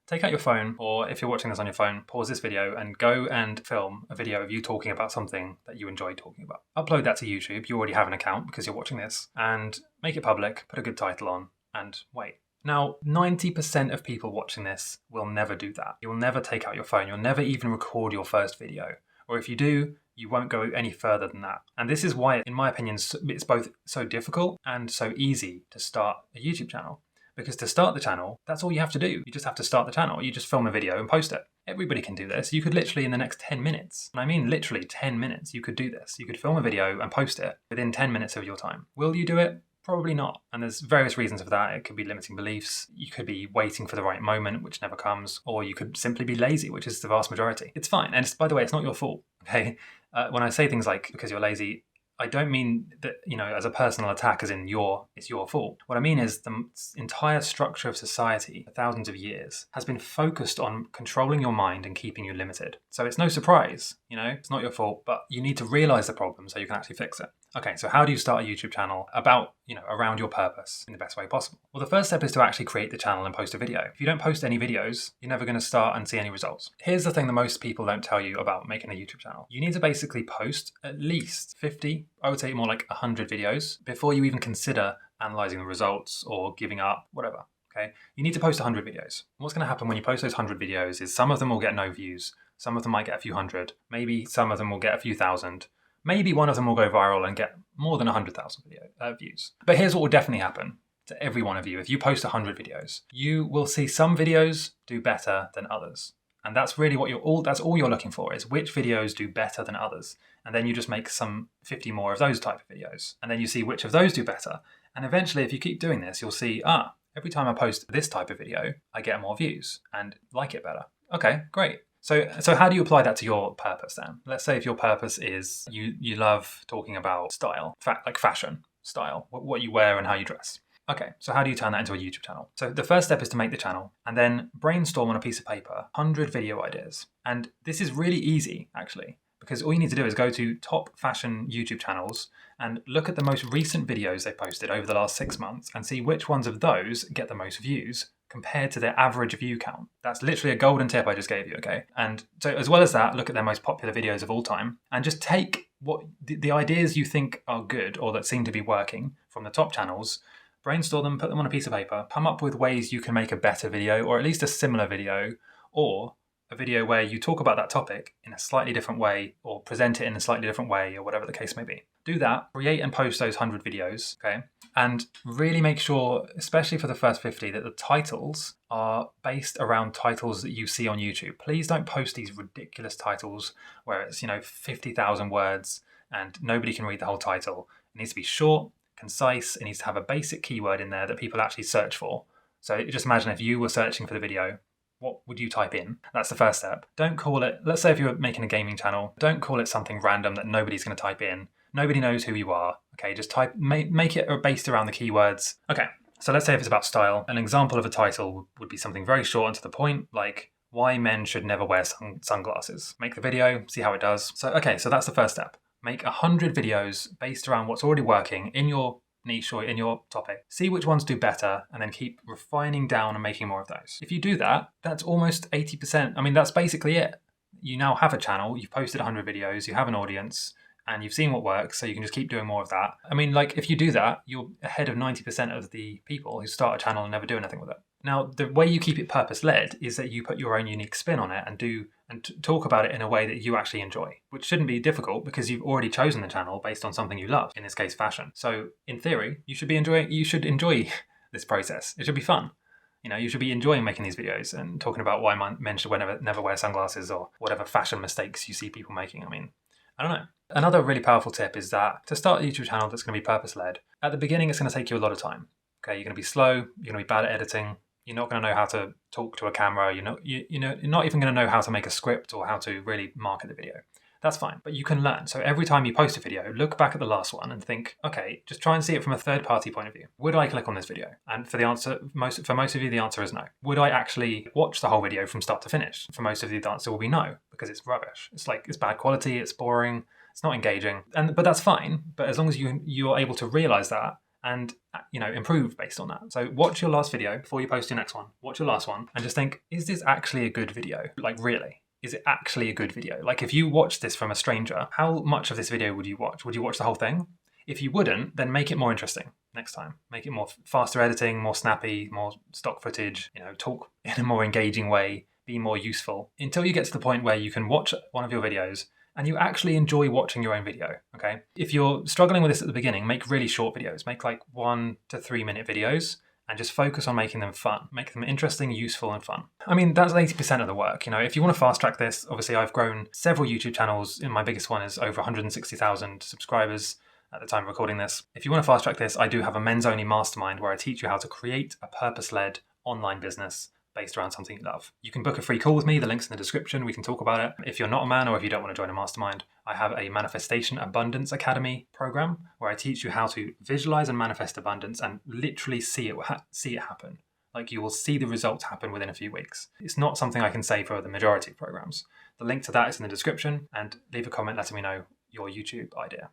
take out your phone, or if you're watching this on your phone, pause this video and go and film a video of you talking about something that you enjoy talking about. Upload that to YouTube. You already have an account because you're watching this, and make it public, put a good title on, and wait. Now, 90% of people watching this will never do that. You'll never take out your phone. You'll never even record your first video. Or if you do, you won't go any further than that. And this is why, in my opinion, it's both so difficult and so easy to start a YouTube channel. Because to start the channel, that's all you have to do. You just have to start the channel. You just film a video and post it. Everybody can do this. You could literally, in the next 10 minutes, and I mean literally 10 minutes, you could do this. You could film a video and post it within 10 minutes of your time. Will you do it? Probably not. And there's various reasons for that. It could be limiting beliefs. You could be waiting for the right moment, which never comes. Or you could simply be lazy, which is the vast majority. It's fine. And by the way, it's not your fault. Okay. When I say things like because you're lazy, I don't mean that, as a personal attack as in it's your fault. What I mean is the entire structure of society for thousands of years has been focused on controlling your mind and keeping you limited. So it's no surprise, it's not your fault, but you need to realize the problem so you can actually fix it. Okay, so how do you start a YouTube channel around your purpose in the best way possible? Well, the first step is to actually create the channel and post a video. If you don't post any videos, you're never going to start and see any results. Here's the thing that most people don't tell you about making a YouTube channel. You need to basically post at least 50, I would say more like 100 videos before you even consider analyzing the results or giving up, whatever. Okay, you need to post 100 videos. What's going to happen when you post those 100 videos is some of them will get no views, some of them might get a few hundred, maybe some of them will get a few thousand. Maybe one of them will go viral and get more than 100,000 views. But here's what will definitely happen to every one of you. If you post 100 videos, you will see some videos do better than others. And that's really that's all you're looking for, is which videos do better than others. And then you just make some 50 more of those type of videos. And then you see which of those do better. And eventually, if you keep doing this, you'll see, every time I post this type of video, I get more views and like it better. Okay, great. So how do you apply that to your purpose then? Let's say if your purpose is you love talking about style, like fashion style, what you wear and how you dress. Okay, so how do you turn that into a YouTube channel? So the first step is to make the channel and then brainstorm on a piece of paper 100 video ideas. And this is really easy, actually, because all you need to do is go to top fashion YouTube channels and look at the most recent videos they posted over the last 6 months and see which ones of those get the most views compared to their average view count. That's literally a golden tip I just gave you, okay? And so as well as that, look at their most popular videos of all time and just take what the ideas you think are good or that seem to be working from the top channels, brainstorm them, put them on a piece of paper, come up with ways you can make a better video or at least a similar video, or a video where you talk about that topic in a slightly different way or present it in a slightly different way or whatever the case may be. Do that, create and post those 100 videos, okay? And really make sure, especially for the first 50, that the titles are based around titles that you see on YouTube. Please don't post these ridiculous titles where it's, 50,000 words and nobody can read the whole title. It needs to be short, concise, it needs to have a basic keyword in there that people actually search for. So just imagine if you were searching for the video, what would you type in? That's the first step. Don't call it, let's say if you're making a gaming channel, don't call it something random that nobody's going to type in. Nobody knows who you are. Okay, just make it based around the keywords. Okay, so let's say if it's about style, an example of a title would be something very short and to the point, like why men should never wear sunglasses. Make the video, see how it does. So that's the first step. Make 100 videos based around what's already working in your niche or in your topic. See which ones do better and then keep refining down and making more of those. If you do that, that's almost 80%. I mean, that's basically it. You now have a channel, you've posted 100 videos, you have an audience, and you've seen what works, so you can just keep doing more of that. I mean, like, if you do that, you're ahead of 90% of the people who start a channel and never do anything with it. Now, the way you keep it purpose-led is that you put your own unique spin on it and talk about it in a way that you actually enjoy, which shouldn't be difficult because you've already chosen the channel based on something you love, in this case, fashion. So, in theory, you should enjoy this process. It should be fun. You should be enjoying making these videos and talking about why men should never wear sunglasses or whatever fashion mistakes you see people making. I mean, I don't know. Another really powerful tip is that to start a YouTube channel that's going to be purpose-led, at the beginning it's going to take you a lot of time. Okay, you're going to be slow, you're going to be bad at editing, you're not going to know how to talk to a camera, you're not even going to know how to make a script or how to really market the video. That's fine, but you can learn. So every time you post a video, look back at the last one and think, okay, just try and see it from a third-party point of view. Would I click on this video? And for most of you, the answer is no. Would I actually watch the whole video from start to finish? For most of you, the answer will be no, because it's rubbish. It's bad quality, it's boring, it's not engaging, but that's fine. But as long as you're able to realize that and improve based on that. So watch your last video before you post your next one. Watch your last one and just think, is this actually a good video? Like, really? Is it actually a good video? Like, if you watch this from a stranger, how much of this video would you watch? Would you watch the whole thing? If you wouldn't, then make it more interesting next time. Make it more faster editing, more snappy, more stock footage, talk in a more engaging way, be more useful, until you get to the point where you can watch one of your videos and you actually enjoy watching your own video, okay? If you're struggling with this at the beginning, make really short videos. Make like 1 to 3 minute videos and just focus on making them fun. Make them interesting, useful, and fun. I mean, that's 80% of the work. If you want to fast track this, obviously I've grown several YouTube channels. My biggest one is over 160,000 subscribers at the time of recording this. If you want to fast track this, I do have a men's only mastermind where I teach you how to create a purpose-led online business based around something you love. You can book a free call with me. The link's in the description. We can talk about it. If you're not a man or if you don't want to join a mastermind, I have a Manifestation Abundance Academy program where I teach you how to visualize and manifest abundance and literally see it happen. Like, you will see the results happen within a few weeks. It's not something I can say for the majority of programs. The link to that is in the description, and leave a comment letting me know your YouTube idea.